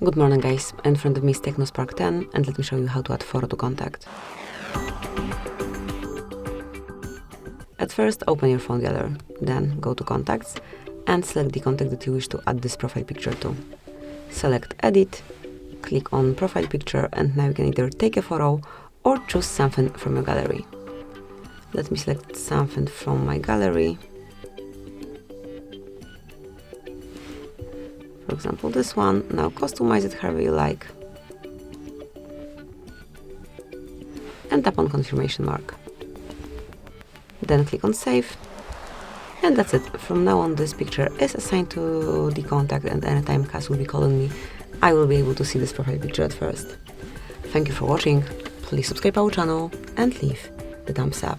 Good morning guys, in front of me is Tecno Spark 10 and let me show you how to add photo to contact. At first open your phone gallery, then go to contacts and select the contact that you wish to add this profile picture to. Select edit, click on profile picture and now you can either take a photo or choose something from your gallery. Let me select something from my gallery. For example, this one. Now customize it however you like. And tap on confirmation mark. Then click on save. And that's it. From now on, this picture is assigned to the contact, and anytime Cass will be calling me, I will be able to see this profile picture at first. Thank you for watching. Please subscribe our channel and leave the thumbs up.